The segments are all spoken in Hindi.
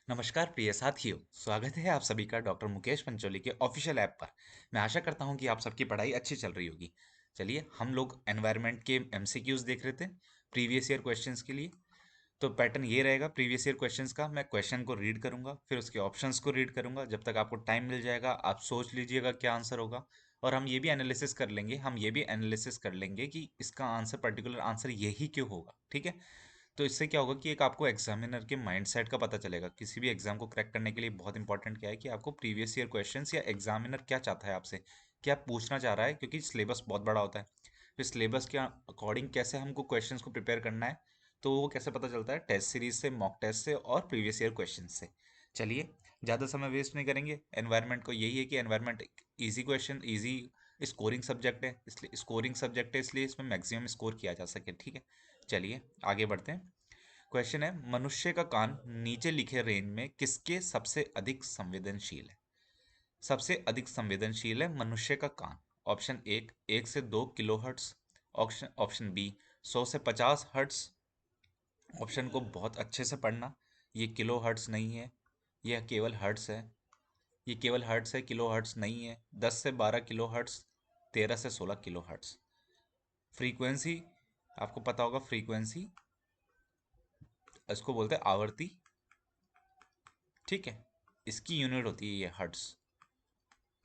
नमस्कार प्रिय साथियों, स्वागत है आप सभी का डॉक्टर मुकेश पंचोली के ऑफिशियल ऐप पर। मैं आशा करता हूं कि आप सबकी पढ़ाई अच्छी चल रही होगी। चलिए हम लोग एनवायरनमेंट के एमसीक्यूज देख रहे थे प्रीवियस ईयर क्वेश्चंस के लिए। तो पैटर्न ये रहेगा प्रीवियस ईयर क्वेश्चंस का। मैं क्वेश्चन को रीड करूंगा, फिर उसके ऑप्शंस को रीड करूंगा। जब तक आपको टाइम मिल जाएगा आप सोच लीजिएगा क्या आंसर होगा। और हम ये भी एनालिसिस कर लेंगे कि इसका आंसर, पर्टिकुलर आंसर यही क्यों होगा। ठीक है। तो इससे क्या होगा कि एक आपको एग्जामिनर के माइंडसेट का पता चलेगा। किसी भी एग्जाम को क्रैक करने के लिए बहुत इंपॉर्टेंट क्या है कि आपको प्रीवियस ईयर क्वेश्चंस या एग्जामिनर क्या चाहता है आपसे, क्या पूछना चाह रहा है, क्योंकि सिलेबस बहुत बड़ा होता है। फिर सिलेबस के अकॉर्डिंग कैसे हमको क्वेश्चंस को प्रिपेयर करना है, तो वो कैसे पता चलता है, टेस्ट सीरीज से, मॉक टेस्ट से और प्रीवियस ईयर क्वेश्चन से। चलिए ज़्यादा समय वेस्ट नहीं करेंगे। एनवायरनमेंट को यही है कि environment easy question, easy scoring subject है, इसलिए स्कोरिंग सब्जेक्ट है, इसलिए इसमें मैक्सिमम स्कोर किया जा सके। ठीक है। चलिए आगे बढ़ते हैं। क्वेश्चन है, मनुष्य का कान नीचे लिखे रेंज में किसके सबसे अधिक संवेदनशील है। सबसे अधिक संवेदनशील है मनुष्य का कान। ऑप्शन एक, 1 से 2 kilo hertz. Option option B, 100 से 50 हर्ट्स। ऑप्शन को बहुत अच्छे से पढ़ना। ये किलो हर्ट्स नहीं है, यह केवल हर्ट्स है। ये केवल हर्ट्स है, किलो हर्ट्स नहीं है। 10 से 12 किलो हर्ट्स, 13 से 16 किलो हर्ट्स। फ्रीक्वेंसी, आपको पता होगा फ्रीक्वेंसी, इसको बोलते हैं आवर्ती। ठीक है। इसकी यूनिट होती है ये हर्ट्स।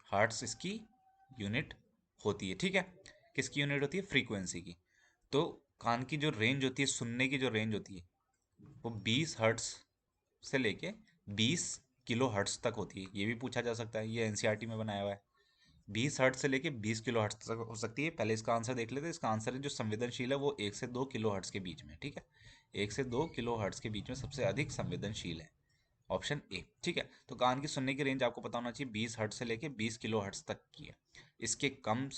हर्ट्स इसकी यूनिट होती है। ठीक है। किसकी यूनिट होती है? फ्रीक्वेंसी की। तो कान की जो रेंज होती है, सुनने की जो रेंज होती है, वो 20 हर्ट्स से लेके 20 किलो हर्ट्स तक होती है। ये भी पूछा जा सकता है, ये एनसीईआरटी में बनाया हुआ है। 20 हर्ट्स से लेके 20 किलो हर्ट्स तक हो सकती है। पहले इसका आंसर देख लेते हैं। इसका आंसर है जो संवेदनशील है वो 1 से 2 किलो हर्ट्स के बीच में। ठीक है। 1 से 2 किलो हर्ट्स के बीच में सबसे अधिक संवेदनशील है ऑप्शन ए। ठीक है। तो कान की सुनने की रेंज आपको पता होना चाहिए 20 हर्ट्ज से लेके 20 किलो हर्ट्ज तक की है। इसके कम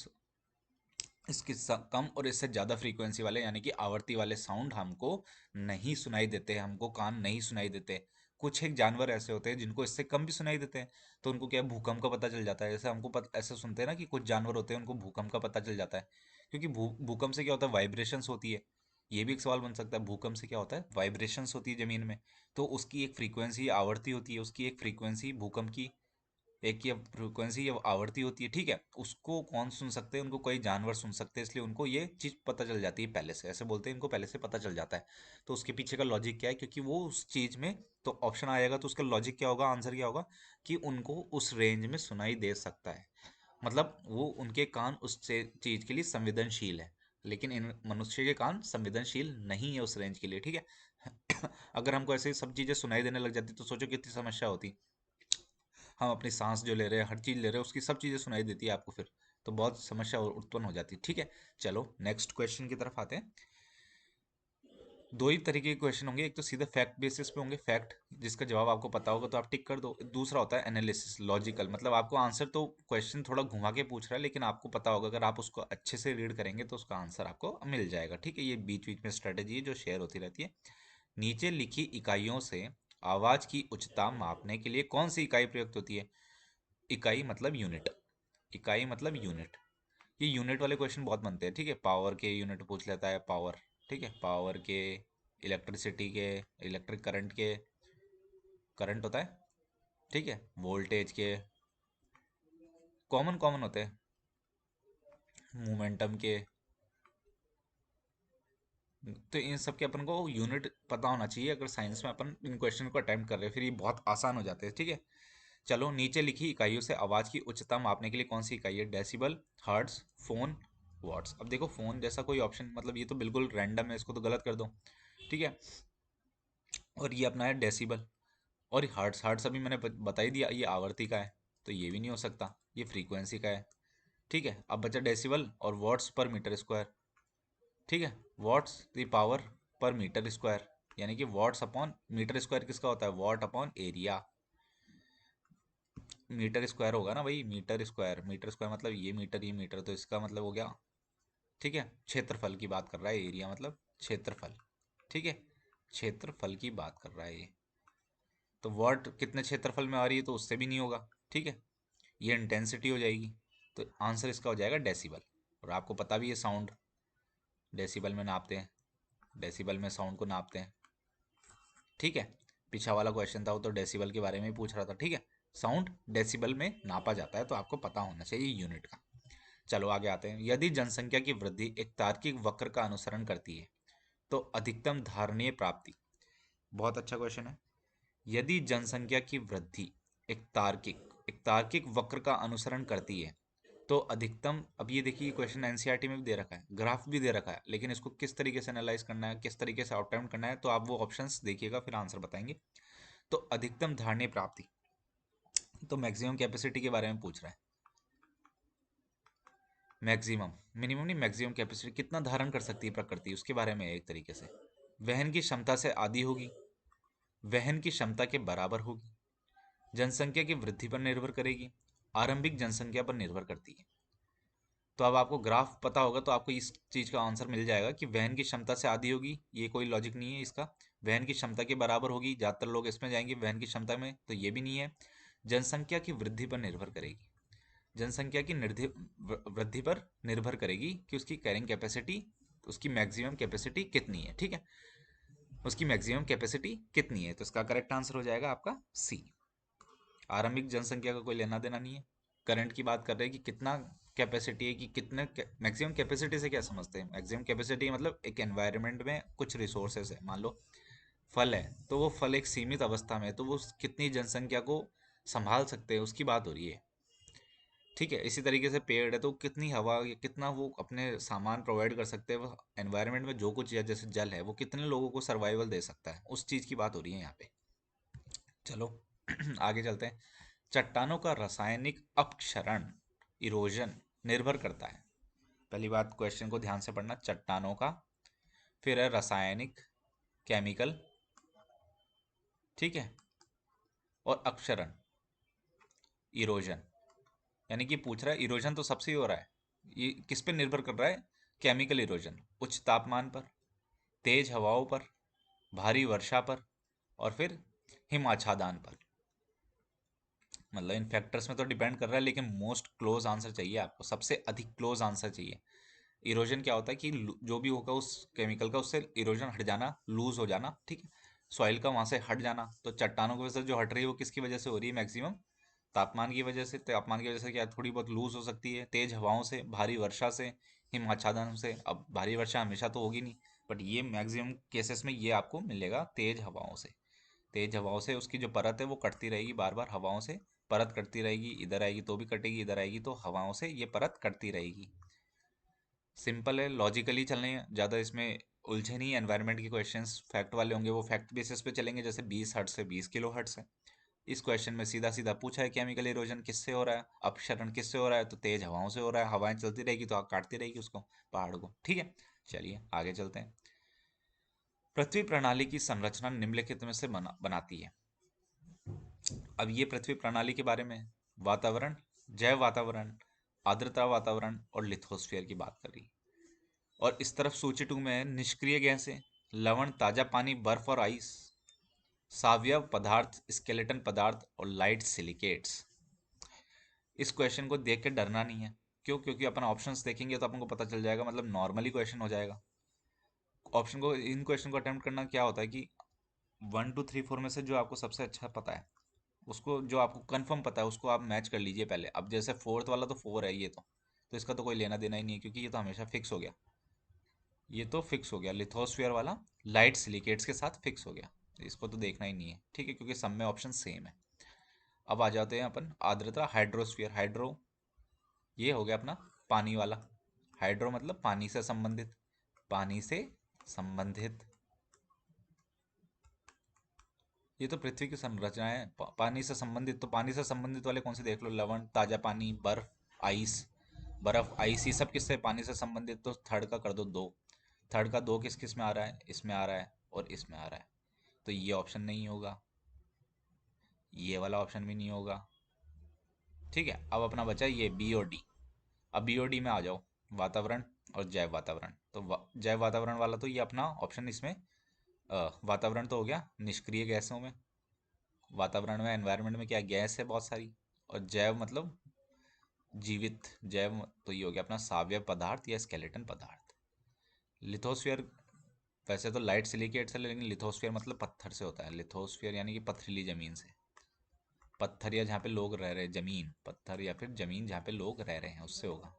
कम और इससे ज़्यादा फ्रीक्वेंसी वाले, यानी कि आवर्ती वाले साउंड हमको नहीं सुनाई देते हैं, हमको कान नहीं सुनाई देते। कुछ एक जानवर ऐसे होते हैं जिनको इससे कम भी सुनाई देते हैं, तो उनको क्या है, भूकंप का पता चल जाता है। जैसे हमको ऐसे सुनते हैं ना कि कुछ जानवर होते हैं उनको भूकंप का पता चल जाता है, क्योंकि भूकंप से क्या होता है, वाइब्रेशंस होती है। ये भी एक सवाल बन सकता है, भूकंप से क्या होता है, वाइब्रेशंस होती है ज़मीन में। तो उसकी एक फ्रीक्वेंसी आवर्ती होती है, उसकी एक फ्रीक्वेंसी भूकंप की, एक की फ्रीक्वेंसी या आवृत्ति होती है। ठीक है। उसको कौन सुन सकते हैं? उनको कोई जानवर सुन सकते हैं, इसलिए उनको ये चीज़ पता चल जाती है पहले से। ऐसे बोलते हैं इनको पहले से पता चल जाता है। तो उसके पीछे का लॉजिक क्या है, क्योंकि वो उस चीज़ में, तो ऑप्शन आएगा तो उसका लॉजिक क्या होगा, आंसर क्या होगा, कि उनको उस रेंज में सुनाई दे सकता है। मतलब वो, उनके कान उस चीज़ के लिए संवेदनशील है। लेकिन इन मनुष्य के कान संवेदनशील नहीं है उस रेंज के लिए। ठीक है। अगर हमको ऐसे सब चीज़ें सुनाई देने लग जाती तो सोचो कितनी समस्या होती। हम अपनी सांस जो ले रहे हैं, हर चीज़ ले रहे हैं, उसकी सब चीज़ें सुनाई देती है आपको, फिर तो बहुत समस्या उत्पन्न हो जाती है। ठीक है। चलो नेक्स्ट क्वेश्चन की तरफ आते हैं। दो ही तरीके के क्वेश्चन होंगे, एक तो सीधे फैक्ट बेसिस पे होंगे, फैक्ट जिसका जवाब आपको पता होगा तो आप टिक कर दो। दूसरा होता है एनालिसिस, लॉजिकल, मतलब आपको आंसर, तो क्वेश्चन थोड़ा घुमा के पूछ रहा है लेकिन आपको पता होगा, अगर आप उसको अच्छे से रीड करेंगे तो उसका आंसर आपको मिल जाएगा। ठीक है। ये बीच बीच में स्ट्रेटेजी है जो शेयर होती रहती है। नीचे लिखी इकाइयों से आवाज की उच्चता मापने के लिए कौन सी इकाई प्रयुक्त होती है? इकाई मतलब यूनिट। इकाई मतलब यूनिट। ये यूनिट वाले क्वेश्चन बहुत बनते हैं। ठीक है। पावर के यूनिट पूछ लेता है, पावर। ठीक है। पावर के, इलेक्ट्रिसिटी के, इलेक्ट्रिक करंट के, करंट होता है। ठीक है। वोल्टेज के, कॉमन कॉमन होते हैं। मोमेंटम के। तो इन सब के अपन को यूनिट पता होना चाहिए अगर साइंस में अपन इन क्वेश्चन को अटेम्प्ट कर रहे हैं, फिर ये बहुत आसान हो जाते हैं। ठीक है। चलो, नीचे लिखी इकाइयों से आवाज की उच्चता मापने के लिए कौन सी इकाई है? Decibel, hertz, phone, watts. अब देखो फोन जैसा कोई ऑप्शन, मतलब ये तो बिल्कुल रैंडम है, इसको तो गलत कर दो। ठीक है। और ये अपना है डेसिबल। और हर्ट्स, हर्ट्स अभी मैंने बता ही दिया, ये आवर्ती का है, तो ये भी नहीं हो सकता, ये फ्रीक्वेंसी का है। ठीक है। अब बचा डेसिबल और वॉट्स पर मीटर स्क्वायर। ठीक है। Watts the power per metre square, यानी कि वॉट्स अपॉन मीटर स्क्वायर किसका होता है? Watt upon area. Metre square होगा ना भाई, मीटर स्क्वायर, मीटर स्क्वायर मतलब ये मीटर, तो इसका मतलब हो गया। ठीक है। क्षेत्रफल की बात कर रहा है, एरिया मतलब क्षेत्रफल। ठीक है। क्षेत्रफल की बात कर रहा है ये। तो वॉट कितने क्षेत्रफल में आ रही है, तो उससे भी नहीं होगा। ठीक है। ये इंटेंसिटी हो जाएगी। तो आंसर इसका हो जाएगा डेसिबल। और आपको पता भी है साउंड डेसिबल में नापते हैं, डेसिबल में साउंड को नापते हैं। ठीक है। पीछा वाला क्वेश्चन था वो तो डेसिबल के बारे में ही पूछ रहा था, ठीक है। साउंड डेसिबल में नापा जाता है, तो आपको पता होना चाहिए यूनिट का। चलो आगे आते हैं। यदि जनसंख्या की वृद्धि एक तार्किक वक्र का अनुसरण करती है तो अधिकतम धारणीय प्राप्ति। बहुत अच्छा क्वेश्चन है। यदि जनसंख्या की वृद्धि एक तार्किक वक्र का अनुसरण करती है तो अधिकतम, अब ये देखिए क्वेश्चन एनसीईआरटी में भी दे रखा है, ग्राफ भी दे रखा है, लेकिन इसको किस तरीके से एनालाइज करना है, किस तरीके से अटेम्प्ट करना है, तो आप वो ऑप्शंस देखिएगा फिर आंसर बताएंगे। तो अधिकतम धारणीय प्राप्ति, तो मैक्सिमम कैपेसिटी के बारे में पूछ रहा है। मैक्सिमम, मिनिमम नहीं, मैक्सिमम कैपेसिटी कितना धारण कर सकती है प्रकृति, उसके बारे में एक तरीके से। वहन की क्षमता से आधी होगी, वहन की क्षमता के बराबर होगी, जनसंख्या की वृद्धि पर निर्भर करेगी, आरंभिक जनसंख्या पर निर्भर करती है। तो अब आपको ग्राफ पता होगा तो आपको इस चीज का आंसर मिल जाएगा कि वहन की क्षमता से आधी होगी, ये कोई लॉजिक नहीं है इसका। वहन की क्षमता के बराबर होगी, ज्यादातर लोग इसमें जाएंगे वहन की क्षमता में, तो ये भी नहीं है। जनसंख्या की वृद्धि पर निर्भर करेगी, जनसंख्या की वृद्धि पर निर्भर करेगी कि उसकी कैरिंग कैपेसिटी, उसकी मैक्सिमम कैपेसिटी कितनी है, ठीक है। उसकी मैक्सिमम कैपेसिटी कितनी है, तो इसका करेक्ट आंसर हो जाएगा आपका सी। आरंभिक जनसंख्या का कोई लेना देना नहीं है। करंट की बात कर रहे हैं कि कितना कैपेसिटी है, कि कितने मैक्सिमम कैपेसिटी से क्या समझते हैं। मैक्सिमम कैपेसिटी मतलब एक एनवायरनमेंट में कुछ रिसोर्सेज है, मान लो फल है, तो वो फल एक सीमित अवस्था में है, तो वो कितनी जनसंख्या को संभाल सकते हैं उसकी बात हो रही है, ठीक है। इसी तरीके से पेड़ है तो कितनी हवा या कितना वो अपने सामान प्रोवाइड कर सकते हैं, वो एनवायरनमेंट में जो कुछ है जैसे जल है वो कितने लोगों को सर्वाइवल दे सकता है, उस चीज़ की बात हो रही है यहाँ पे। चलो आगे चलते हैं। चट्टानों का रासायनिक अपक्षरण, इरोजन, निर्भर करता है। पहली बात, क्वेश्चन को ध्यान से पढ़ना, चट्टानों का, फिर है रासायनिक, केमिकल, ठीक है, और अपक्षरण, इरोजन। यानी कि पूछ रहा है इरोजन तो सबसे ही हो रहा है, ये किस पे निर्भर कर रहा है। केमिकल इरोजन उच्च तापमान पर, तेज हवाओं पर, भारी वर्षा पर, और फिर हिम आच्छादन पर। मतलब इन फैक्टर्स में तो डिपेंड कर रहा है, लेकिन मोस्ट क्लोज आंसर चाहिए आपको, सबसे अधिक क्लोज आंसर चाहिए। इरोजन क्या होता है कि जो भी होगा उस केमिकल का, उससे इरोजन हट जाना, लूज हो जाना, ठीक है। सॉइल का वहां से हट जाना, तो चट्टानों की वजह से जो हट रही है वो किसकी वजह से हो रही है, मैक्सिमम तापमान की वजह से। तापमान की वजह से क्या थोड़ी बहुत लूज हो सकती है, तेज हवाओं से, भारी वर्षा से, हिम आच्छादन से। अब भारी वर्षा हमेशा तो होगी नहीं, बट ये मैक्सिमम केसेस में ये आपको मिलेगा तेज हवाओं से। तेज हवाओं से उसकी जो परत है वो कटती रहेगी, बार बार हवाओं से परत कटती रहेगी, इधर आएगी तो भी कटेगी, इधर आएगी तो हवाओं से ये परत कटती रहेगी। सिंपल है, लॉजिकली चलने हैं, ज़्यादा इसमें उलझे नहीं। एनवायरनमेंट के क्वेश्चंस फैक्ट वाले होंगे, वो फैक्ट बेसिस पे चलेंगे, जैसे 20 हर्ट्ज से 20 किलो हर्ट्ज है। इस क्वेश्चन में सीधा सीधा पूछा है केमिकल इरोजन किससे हो रहा है, अपक्षरण किससे हो रहा है, तो तेज हवाओं से हो रहा है। हवाएं चलती रहेगी तो आग काटती रहेगी उसको, पहाड़ को, ठीक है। चलिए आगे चलते हैं। पृथ्वी प्रणाली की संरचना निम्नलिखित में से बनाती है। अब ये पृथ्वी प्रणाली के बारे में है। वातावरण, जैव वातावरण, आर्द्रता वातावरण और लिथोस्फीयर की बात कर रही है। और इस तरफ सूची 2 में है निष्क्रिय गैसें, लवण, ताजा पानी, बर्फ और आइस, सावयव पदार्थ, स्केलेटन पदार्थ और लाइट सिलिकेट्स। इस क्वेश्चन को देख के डरना नहीं है। क्यों? क्योंकि अपन ऑप्शंस देखेंगे तो अपन को पता चल जाएगा, मतलब नॉर्मली क्वेश्चन हो जाएगा। ऑप्शन को, इन क्वेश्चन को अटेम्प्ट करना क्या होता है कि 1 2 3 4 में से जो आपको सबसे अच्छा पता है, उसको, जो आपको कंफर्म पता है उसको आप मैच कर लीजिए पहले। अब जैसे फोर्थ वाला तो 4 है, ये तो इसका तो कोई लेना देना ही नहीं है, क्योंकि ये तो हमेशा फिक्स हो गया। ये तो फिक्स हो गया, लिथोस्फीयर वाला लाइट सिलिकेट्स के साथ फिक्स हो गया, इसको तो देखना ही नहीं है, ठीक है, क्योंकि सब में ऑप्शन सेम है। अब आ जाते हैं अपन आर्द्रता, हाइड्रोस्फीयर। हाइड्रो, ये हो गया अपना पानी वाला। हाइड्रो मतलब पानी से संबंधित, पानी से संबंधित। ये तो पृथ्वी की संरचना है, पानी से संबंधित, तो पानी से संबंधित वाले कौन से देख लो, लवण, ताजा पानी, बर्फ, आइस। बर्फ, आइस, ये सब किससे पानी से संबंधित, तो थर्ड का कर दो 2। थर्ड का 2 किस किस में आ रहा है, इसमें आ रहा है और इसमें आ रहा है, तो ये ऑप्शन नहीं होगा, ये वाला ऑप्शन भी नहीं होगा, ठीक है। अब अपना बचा ये बी और डी। अब बी और डी में आ जाओ, वातावरण और जैव वातावरण। तो जैव वातावरण वाला तो ये अपना ऑप्शन इसमें, वातावरण तो हो गया निष्क्रिय गैसों में, वातावरण में, एनवायरनमेंट में क्या गैस है बहुत सारी। और जैव मतलब जीवित, जैव तो ये हो गया अपना सावयव पदार्थ या स्केलेटन पदार्थ। लिथोस्फीयर, वैसे तो लाइट सिलिकेट से, लेकिन लिथोस्फीयर मतलब पत्थर से होता है। लिथोस्फीयर यानी कि पथरीली जमीन से, पत्थर या जहाँ पे लोग रह रहे हैं, जमीन पत्थर या फिर जमीन जहाँ पे लोग रह रहे हैं उससे होगा।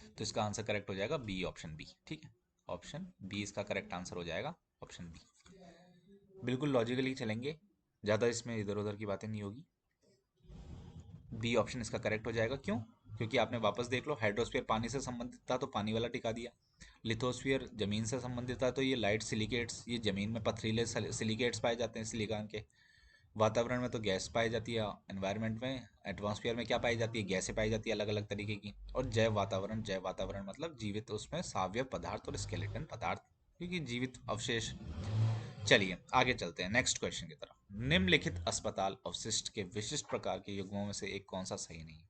तो इसका आंसर करेक्ट हो जाएगा बी, ऑप्शन बी। ठीक है, ऑप्शन बी इसका करेक्ट आंसर हो जाएगा, ऑप्शन बी। बिल्कुल लॉजिकली चलेंगे, ज़्यादा इसमें इधर उधर की बातें नहीं होगी। बी ऑप्शन इसका करेक्ट हो जाएगा। क्यों? क्योंकि आपने वापस देख लो, हाइड्रोस्फीयर पानी से संबंधित था तो पानी वाला टिका दिया, लिथोस्फीयर जमीन से संबंधित था तो ये लाइट सिलिकेट्स, ये जमीन में पथरीले सिलिकेट्स पाए जाते हैं सिलिकॉन के। वातावरण में तो गैस पाई जाती है, एनवायरनमेंट में एटमॉस्फेयर में क्या पाई जाती है, गैसें पाई जाती है अलग अलग तरीके की। और जैव वातावरण, जैव वातावरण मतलब जीवित, उसमें सावयव पदार्थ और स्केलेटन पदार्थ, क्योंकि जीवित अवशेष। चलिए आगे चलते हैं नेक्स्ट क्वेश्चन की तरफ। निम्नलिखित अस्पताल अवशिष्ट के विशिष्ट प्रकार के युग्मों में से एक कौन सा सही नहीं है?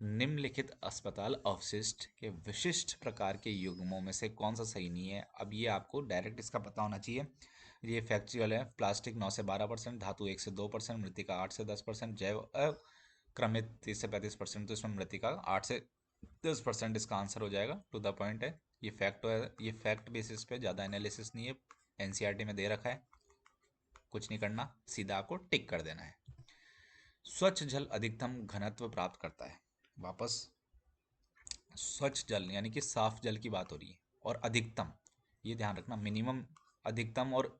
निम्नलिखित अस्पताल अवशिष्ट के विशिष्ट प्रकार के युग्मों में से कौन सा सही नहीं है? अब ये आपको डायरेक्ट इसका पता होना चाहिए। ये फैक्चुअल है। प्लास्टिक 9 से 12%, धातु 1 से 2%, मृतिका 8 से 10%, जैव अक्रमित 30 से 35%। तो इसमें मृतिका 8 से 10% इसका आंसर हो जाएगा। टू द पॉइंट है, ये फैक्ट है, ये फैक्ट बेसिस पे, ज़्यादा एनालिसिस नहीं है। एनसीईआरटी में दे रखा है, कुछ नहीं करना, सीधा आपको टिक कर देना है। स्वच्छ जल अधिकतम घनत्व प्राप्त करता है। वापस, स्वच्छ जल यानी कि साफ जल की बात हो रही है, और अधिकतम, ये ध्यान रखना, मिनिमम, अधिकतम और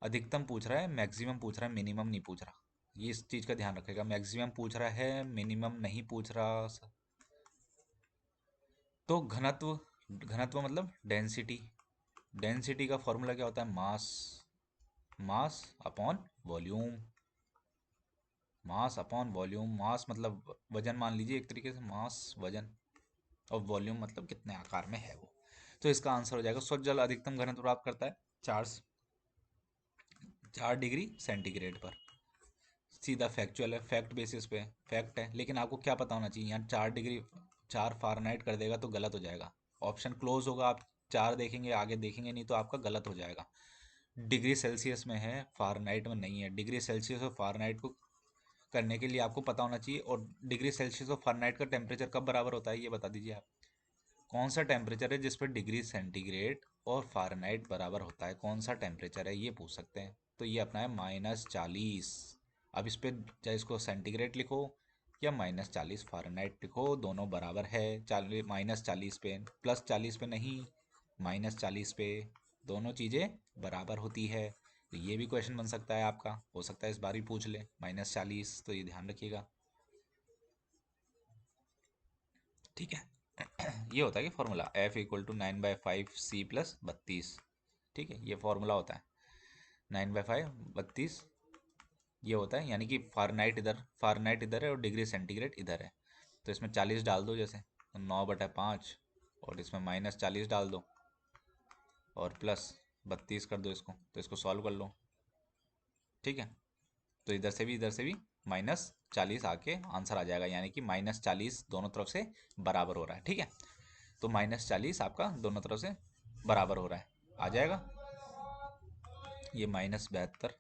अधिकतम पूछ रहा है, मैक्सिमम पूछ रहा है, मिनिमम नहीं पूछ रहा। ये इस चीज़ का ध्यान रखेगा, मैक्सिमम पूछ रहा है, मिनिमम नहीं पूछ रहा। तो घनत्व, घनत्व मतलब डेंसिटी, डेंसिटी का फॉर्मूला क्या होता है? Mass, mass upon volume, mass upon volume. Mass मतलब वजन मान लीजिए एक तरीके से, मास वजन, और वॉल्यूम मतलब कितने आकार में है वो। तो इसका आंसर हो जाएगा, स्वच्छ जल अधिकतम घनत्व प्राप्त करता है 4 डिग्री सेंटीग्रेड पर। सीधा फैक्चुअल है, फैक्ट बेसिस पे फैक्ट है, लेकिन आपको क्या पता होना चाहिए, यहाँ 4 डिग्री, 4 फ़ारेनहाइट कर देगा तो गलत हो जाएगा, ऑप्शन क्लोज होगा। आप 4 देखेंगे, आगे देखेंगे नहीं तो आपका गलत हो जाएगा। डिग्री सेल्सियस में है, फ़ारेनहाइट में नहीं है। डिग्री सेल्सियस और फ़ारेनहाइट को करने के लिए आपको पता होना चाहिए। और डिग्री सेल्सियस और फ़ारेनहाइट का टेम्परेचर कब बराबर होता है, ये बता दीजिए आप। कौन सा टेम्परेचर है जिस पर डिग्री सेंटीग्रेड और फ़ारेनहाइट बराबर होता है? कौन सा टेम्परेचर है, ये पूछ सकते हैं। तो ये अपना है -40। अब इस पे चाहे इसको सेंटीग्रेड लिखो या -40 फ़ारेनहाइट लिखो, दोनों बराबर है। -40 पे, +40 पे नहीं, -40 पे, दोनों चीज़ें बराबर होती है। तो ये भी क्वेश्चन बन सकता है आपका, हो सकता है इस बार ही पूछ ले -40, तो ये ध्यान रखिएगा। ठीक है। ये होता है कि फॉर्मूला F = 9/5 C + 32। ठीक है, ये फॉर्मूला होता है 9/5 32, ये होता है। यानी कि फ़ारेनहाइट इधर है और डिग्री सेंटीग्रेड इधर है। तो इसमें 40 डाल दो, जैसे तो 9/5, और इसमें -40 डाल दो, और +32 कर दो इसको, तो इसको सॉल्व कर लो। ठीक है, तो इधर से भी -40 आके आंसर आ जाएगा, यानी कि -40 दोनों तरफ से बराबर हो रहा है। ठीक है, तो -40 आपका दोनों तरफ से बराबर हो रहा है, आ जाएगा। ये -72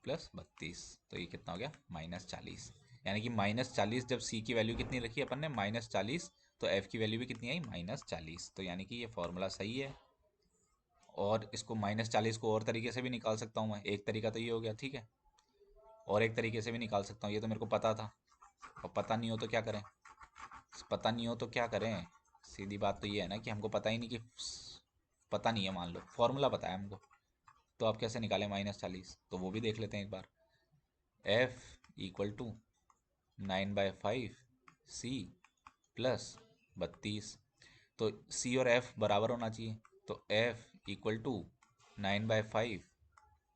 + 32, तो ये कितना हो गया? -40। यानी कि -40, जब सी की वैल्यू कितनी रखी अपन ने, -40, तो एफ की वैल्यू भी कितनी आई? -40। तो यानी कि ये फॉर्मूला सही है। और इसको -40 को और तरीके से भी निकाल सकता हूँ मैं। एक तरीका तो ये हो गया, ठीक है, और एक तरीके से भी निकाल सकता हूँ। ये तो मेरे को पता था, और पता नहीं हो तो क्या करें? पता नहीं हो तो क्या करें? सीधी बात तो ये है ना कि हमको पता ही नहीं, कि पता नहीं है, मान लो फॉर्मूला पता है हमको, तो आप कैसे निकालें -40? तो वो भी देख लेते हैं एक बार। F = 9/5 C + 32। तो सी और एफ बराबर होना चाहिए, तो F = 9/5,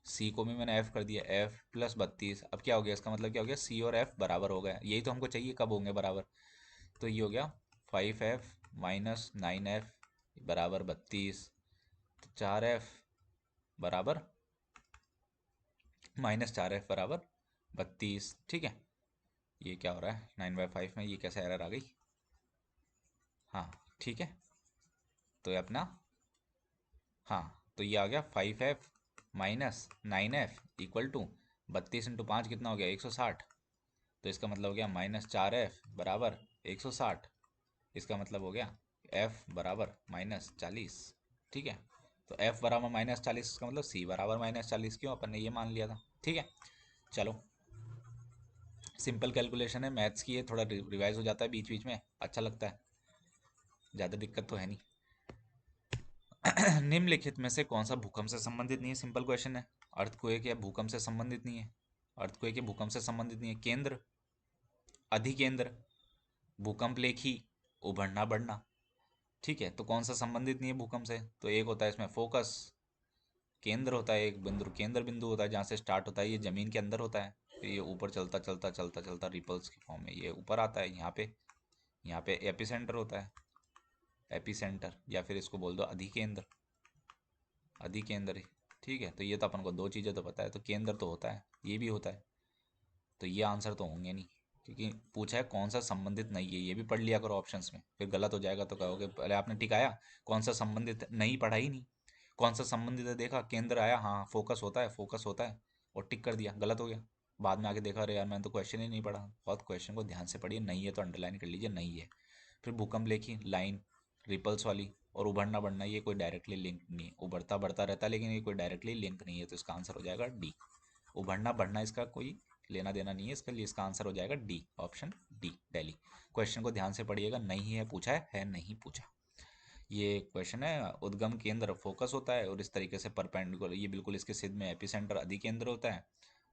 सी को भी मैंने एफ कर दिया, F + 32। अब क्या हो गया, इसका मतलब क्या हो गया? सी और एफ बराबर हो गया। यही तो हमको चाहिए, कब होंगे बराबर। तो ये हो गया 5F - 9F = 32। तो 4F बराबर -4F = 32। ठीक है, ये क्या हो रहा है 9/5 में, ये कैसे एरर आ गई? हाँ, ठीक है, तो ये अपना, हाँ, तो ये आ गया 5F - 9F = 32 × 5 कितना हो गया? 160। तो इसका मतलब हो गया -4F = 160। इसका मतलब हो गया F = -40। ठीक है। तो F बराबर -40 का मतलब C बराबर -40, क्यों, अपन ने ये मान लिया था। ठीक है, चलो, सिंपल कैलकुलेशन है, मैथ्स की है, थोड़ा रिवाइज हो जाता है बीच बीच में, अच्छा लगता है, ज़्यादा दिक्कत तो है नहीं। निम्नलिखित में से कौन सा भूकंप से संबंधित नहीं है, सिंपल क्वेश्चन है। अर्थक्वेक या भूकंप से संबंधित नहीं है, अर्थक्वेक या भूकंप से संबंधित नहीं है। केंद्र, अधिकेंद्र, भूकंप लेखी, उभरना बढ़ना। ठीक है, तो कौन सा संबंधित नहीं है भूकंप से, तो एक होता है इसमें फोकस, केंद्र होता है, एक बिंदु केंद्र बिंदु होता है जहाँ से स्टार्ट होता है, ये जमीन के अंदर होता है, फिर ये ऊपर चलता चलता चलता चलता रिपल्स की फॉर्म में ये ऊपर आता है, यहाँ पे एपिसेंटर होता है, एपिसेंटर, या फिर इसको बोल दो अधिकेंद्र, अधिकेंद्र। ठीक है, तो ये तो अपन को दो चीज़ें तो पता है, तो केंद्र तो होता है, ये भी होता है, तो ये आंसर तो होंगे नहीं, क्योंकि पूछा है कौन सा संबंधित नहीं है, ये भी पढ़ लिया करो ऑप्शंस में, फिर गलत हो जाएगा तो कहोगे पहले आपने टिकाया, कौन सा संबंधित नहीं पढ़ा ही नहीं, कौन सा संबंधित है देखा, केंद्र आया, हाँ फोकस होता है, फोकस होता है, और टिक कर दिया, गलत हो गया। बाद में आके देखा, अरे यार मैंने तो क्वेश्चन ही नहीं पढ़ा, बहुत क्वेश्चन को ध्यान से पढ़िए, नहीं है तो अंडरलाइन कर लीजिए, नहीं है। फिर भूकंप लेखी, लाइन, रिपल्स वाली, और उभरना बढ़ना, ये कोई डायरेक्टली लिंक नहीं है, उभरता बढ़ता रहता है लेकिन ये कोई डायरेक्टली लिंक नहीं है, तो इसका आंसर हो जाएगा डी। उभरना बढ़ना इसका कोई लेना देना नहीं है, इसके लिए इसका आंसर हो जाएगा D, option D, Delhi. Question को ध्यान से पढ़िएगा, नहीं है पूछा है नहीं पूछा। ये क्वेश्चन है, उद्गम केंद्र फोकस होता है, और इस तरीके से परपेंडिकुलर, ये बिल्कुल इसके सिद्ध में एपिसेंटर अधिकेंद्र होता है,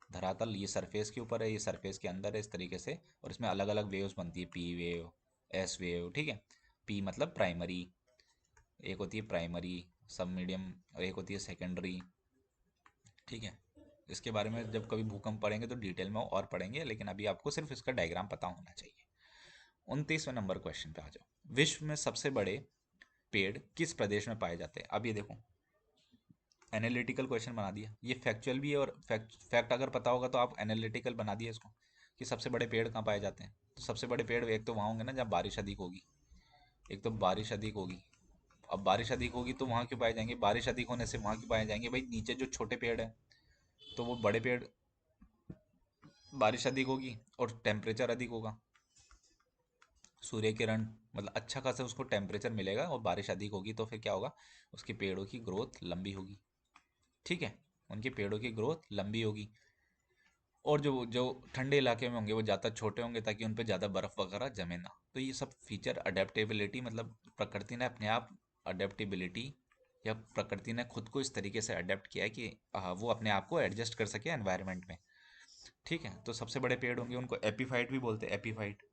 धरातल ये सरफेस के ऊपर है, ये सरफेस के अंदर है, इस तरीके से, और इसमें अलग अलग वेव्स बनती है, पी वेव, एस वेव। ठीक है, पी मतलब प्राइमरी, एक होती है प्राइमरी, सब मीडियम, और एक होती है सेकेंडरी। ठीक है, इसके बारे में जब कभी भूकंप पढ़ेंगे तो डिटेल में और पढ़ेंगे, लेकिन अभी आपको सिर्फ इसका डायग्राम पता होना चाहिए। 29वें नंबर क्वेश्चन पे आ जाओ। विश्व में सबसे बड़े पेड़ किस प्रदेश में पाए जाते हैं। अब ये देखो, एनालिटिकल क्वेश्चन बना दिया, ये फैक्चुअल भी है, और फैक्ट अगर पता होगा तो आप एनालिटिकल बना दिया इसको, कि सबसे बड़े पेड़ कहाँ पाए जाते हैं। तो सबसे बड़े पेड़ एक तो वहाँ होंगे ना जहाँ बारिश अधिक होगी, एक तो बारिश अधिक होगी। अब बारिश अधिक होगी तो वहाँ क्यों पाए जाएंगे, बारिश अधिक होने से वहाँ क्यों पाए जाएंगे, भाई नीचे जो छोटे पेड़ हैं, तो वो बड़े पेड़, बारिश अधिक होगी और टेम्परेचर अधिक होगा, सूर्य किरण, मतलब अच्छा खासा उसको टेम्परेचर मिलेगा, और बारिश अधिक होगी तो फिर क्या होगा, उसके पेड़ों की ग्रोथ लंबी होगी। ठीक है, उनके पेड़ों की ग्रोथ लंबी होगी, और जो जो ठंडे इलाके में होंगे वो ज़्यादा छोटे होंगे, ताकि उन पे ज़्यादा बर्फ़ वगैरह जमे ना। तो ये सब फीचर अडेप्टेबिलिटी, मतलब प्रकृति ने अपने आप अडेप्टेबिलिटी, या प्रकृति ने खुद को इस तरीके से अडेप्ट किया है कि वो अपने आप को एडजस्ट कर सके एनवायरनमेंट में। ठीक है, तो सबसे बड़े पेड़ होंगे, उनको एपीफाइट भी बोलते हैं, एपीफाइट,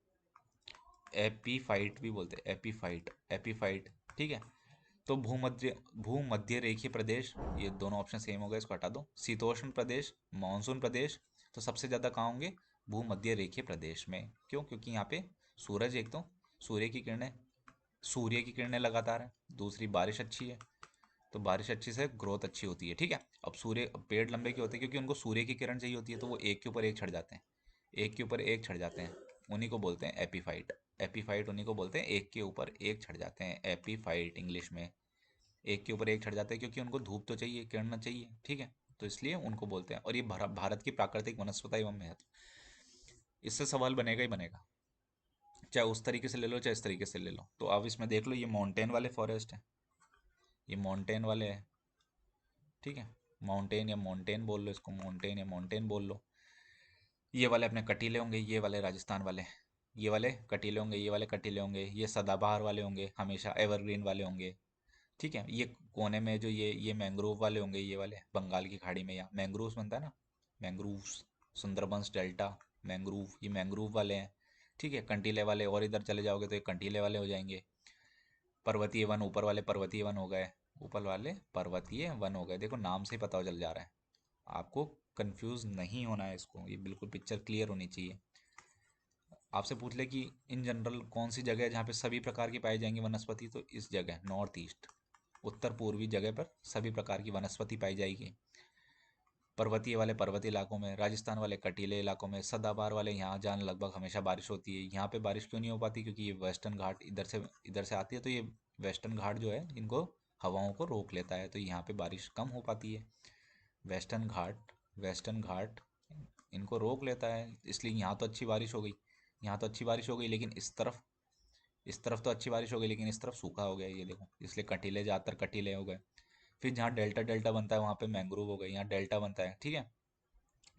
एपीफाइट भी बोलते हैं, एपीफाइट, एपीफाइट। ठीक है, तो भूमध्य रेखीय प्रदेश, ये दोनों ऑप्शन सेम हो गए, इसको हटा दो। शीतोष्ण प्रदेश, मानसून प्रदेश, तो सबसे ज़्यादा कहाँ होंगे, भूमध्य रेखीय प्रदेश में। क्यों, क्योंकि यहाँ पे सूरज, एक तो सूर्य की किरणें, सूर्य की किरणें लगातार है, दूसरी बारिश अच्छी है, तो बारिश अच्छी से ग्रोथ अच्छी होती है। ठीक है, अब पेड़ लंबे क्यों होते हैं, क्योंकि उनको सूर्य की किरण चाहिए होती है, तो वो एक के ऊपर एक चढ़ जाते हैं, एक के ऊपर एक चढ़ जाते हैं, उन्हीं को बोलते हैं एपीफाइट। एपीफाइट उन्हीं को बोलते हैं, एक के ऊपर एक चढ़ जाते हैं, एपीफाइट इंग्लिश में, एक के ऊपर एक चढ़ जाते हैं, क्योंकि उनको धूप तो चाहिए, किरण चाहिए। ठीक है, तो इसलिए उनको बोलते हैं, और ये भारत की प्राकृतिक वनस्पति एवं महत्व, इससे सवाल बनेगा ही बनेगा, चाहे उस तरीके से ले लो चाहे इस तरीके से ले लो। तो अब इसमें देख लो, ये माउंटेन वाले फॉरेस्ट है, ये माउंटेन वाले हैं। ठीक है, माउंटेन या माउंटेन बोल लो इसको, माउंटेन या माउंटेन बोल लो। ये वाले अपने कटीले होंगे, ये वाले राजस्थान वाले, ये वाले कटीले होंगे, ये वाले कटीले होंगे, ये सदाबहार वाले होंगे, हमेशा एवरग्रीन वाले होंगे। ठीक है, ये कोने में जो ये मैंग्रोव वाले होंगे, ये वाले बंगाल की खाड़ी में, या मैंग्रोव्स बनता है ना, मैंग्रोव्स, सुंदरबंस डेल्टा, मैंग्रोव, ये मैंग्रोव वाले हैं। ठीक है, कंटीले वाले और इधर चले जाओगे तो ये कंटीले वाले हो जाएंगे। पर्वतीय वन, ऊपर वाले पर्वतीय वन हो गए, ऊपर वाले पर्वतीय वन हो गए, देखो नाम से ही पता चल जा रहा है आपको, कंफ्यूज नहीं होना है इसको, ये बिल्कुल पिक्चर क्लियर होनी चाहिए। आपसे पूछ ले कि इन जनरल कौन सी जगह है जहाँ पे सभी प्रकार की पाई जाएंगी वनस्पति, तो इस जगह नॉर्थ ईस्ट, उत्तर पूर्वी जगह पर सभी प्रकार की वनस्पति पाई जाएगी। पर्वतीय वाले पर्वतीय इलाकों में, राजस्थान वाले कटीले इलाकों में, सदाबहार वाले यहाँ जहाँ लगभग हमेशा बारिश होती है। यहाँ पे बारिश क्यों नहीं हो पाती, क्योंकि ये वेस्टर्न घाट इधर से आती है, तो ये वेस्टर्न घाट जो है इनको हवाओं को रोक लेता है, तो यहाँ पे बारिश कम हो पाती है। वेस्टर्न घाट इनको रोक लेता है, इसलिए यहाँ तो अच्छी बारिश हो गई, यहाँ तो अच्छी बारिश हो गई, लेकिन इस तरफ, इस तरफ तो अच्छी बारिश हो गई लेकिन इस तरफ सूखा हो गया, ये देखो, इसलिए कटीले ज़्यादातर कटीले हो गए। फिर जहाँ डेल्टा डेल्टा बनता है वहाँ पे मैंग्रोव हो गए, यहाँ डेल्टा बनता है, ठीक है,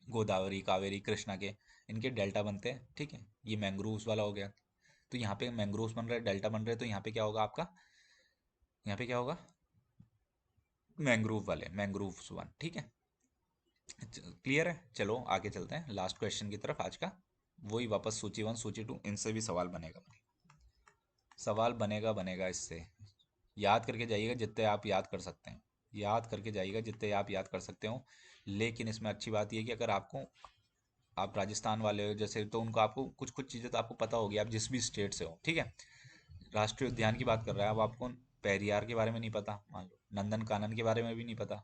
गोदावरी कावेरी कृष्णा के, इनके डेल्टा बनते हैं, ठीक है, ये मैंग्रोव्स वाला हो गया। तो यहाँ पे मैंग्रोव्स बन रहे हैं, डेल्टा बन रहे हैं, तो यहाँ पे क्या होगा आपका, यहाँ पे क्या होगा, मैंग्रोव वाले, मैंग्रोव्स वन, ठीक है। क्लियर है, चलो आगे चलते हैं लास्ट क्वेश्चन की तरफ आज का। वही वापस सूची वन सूची टू, इनसे भी सवाल बनेगा, सवाल बनेगा बनेगा इससे। याद करके जाइएगा जितने आप याद कर सकते हैं, याद करके जाइएगा जितने आप याद कर सकते हो। लेकिन इसमें अच्छी बात यह है कि अगर आपको, आप राजस्थान वाले हो जैसे, तो उनको आपको कुछ कुछ चीज़ें तो आपको पता होगी, आप जिस भी स्टेट से हो, ठीक है। राष्ट्रीय उद्यान की बात कर रहा है, अब आपको पेरियार के बारे में नहीं पता, मान लो नंदन कानन के बारे में भी नहीं पता,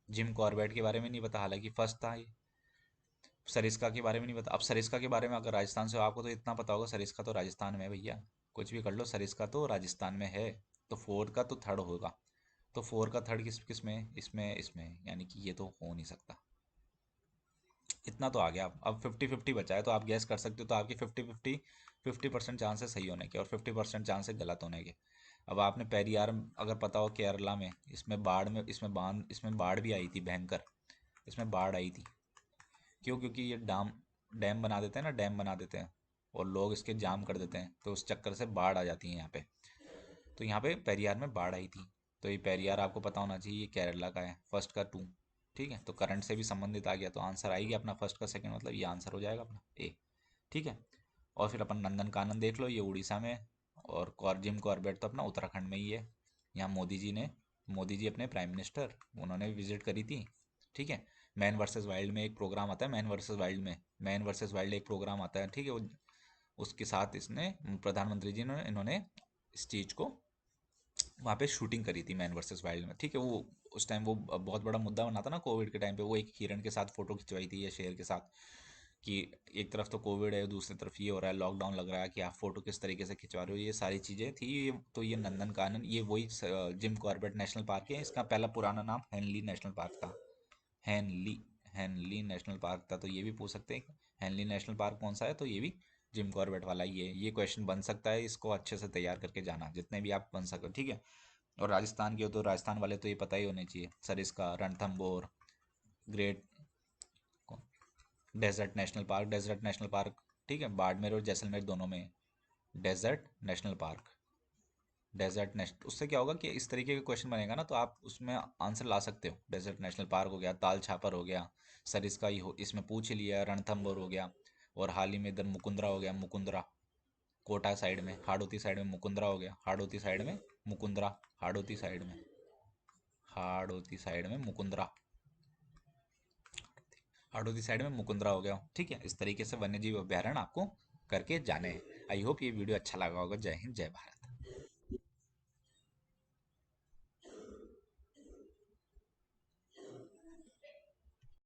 जिम कॉर्बेट के बारे में नहीं पता, हालांकि फर्स्ट था ये। सरिस्का के बारे में नहीं पता। अब सरिस्का के बारे में अगर राजस्थान से हो आपको तो इतना पता होगा, सरिस्का तो राजस्थान में है भैया, कुछ भी कर लो, सरिस्का तो राजस्थान में है। तो फोर का तो थर्ड होगा, तो फोर का थर्ड किस किस में, इसमें इसमें, यानी कि ये तो हो नहीं सकता। इतना तो आ गया। अब 50-50 बचा है, तो आप गैस कर सकते हो, तो आपकी 50-50 चांस है सही होने के और 50% चांस है गलत होने के। अब आपने पेरियार अगर पता हो, केरला में, इसमें बाढ़ में, इसमें बाढ़ भी आई थी भयंकर, इसमें बाढ़ आई थी। क्यों? क्योंकि ये डैम डैम बना देते हैं ना, डैम बना देते हैं और लोग इसके जाम कर देते हैं, तो उस चक्कर से बाढ़ आ जाती है यहाँ पे। तो यहाँ पे पेरियार में बाढ़ आई थी। तो ये पेरियार आपको पता होना चाहिए, ये केरला का है, फर्स्ट का टू, ठीक है। तो करंट से भी संबंधित आ गया, तो आंसर आएगी अपना फर्स्ट का सेकंड, मतलब ये आंसर हो जाएगा अपना ए, ठीक है। और फिर अपन नंदन कानन देख लो, ये उड़ीसा में है, और जिम कॉर्बेट तो अपना उत्तराखंड में ही है। यहाँ मोदी जी अपने प्राइम मिनिस्टर, उन्होंने विजिट करी थी, ठीक है। मैन वर्सेस वाइल्ड में एक प्रोग्राम आता है, मैन वर्सेस वाइल्ड एक प्रोग्राम आता है, ठीक है, उसके साथ इसने प्रधानमंत्री जी ने, इन्होंने इस चीज़ को वहाँ पे शूटिंग करी थी मैन वर्सेस वाइल्ड में, ठीक है। वो उस टाइम वो बहुत बड़ा मुद्दा बना था ना कोविड के टाइम पे, वो एक हिरण के साथ फोटो खिंचवाई थी या शेर के साथ, कि एक तरफ तो कोविड है, दूसरी तरफ ये हो रहा है, लॉकडाउन लग रहा है, कि आप फोटो किस तरीके से खिंचवा रहे हो, ये सारी चीज़ें थी। ये तो ये नंदन कानन, ये वही जिम कॉर्बेट नेशनल पार्क है, इसका पहला पुराना नाम हेनली नेशनल पार्क था। हेनली हेनली नेशनल पार्क था। तो ये भी पूछ सकते हैं हेनली नेशनल पार्क कौन सा है, तो ये भी जिम कॉर्बेट वाला ही है। ये क्वेश्चन बन सकता है, इसको अच्छे से तैयार करके जाना, जितने भी आप बन सको, ठीक है। और राजस्थान के हो तो राजस्थान वाले तो ये पता ही होने चाहिए, Sariska, Ranthambore, great desert national park, ठीक है, बाड़मेर और जैसलमेर दोनों में है। Desert national park, desert national, उससे क्या होगा कि इस तरीके का क्वेश्चन बनेगा ना, तो आप उसमें आंसर ला सकते हो। डेजर्ट नेशनल पार्क हो गया, ताल छापर हो गया, सरिस्का ही हो इसमें पूछ ही लिया, रणथंबोर हो गया, और हाल ही में इधर मुकुंदरा हो गया, मुकुंदरा कोटा साइड में, हाड़ौती साइड में मुकुंदरा हो गया, हाड़ौती साइड में मुकुंदरा, हाड़ौती साइड में, हाड़ौती साइड में मुकुंदरा, हाड़ौती साइड में मुकुंदरा हो गया, ठीक है। इस तरीके से वन्य जीव अभ्यारण्य आपको करके जाने हैं। आई होप ये वीडियो अच्छा लगा होगा। जय हिंद, जय भारत।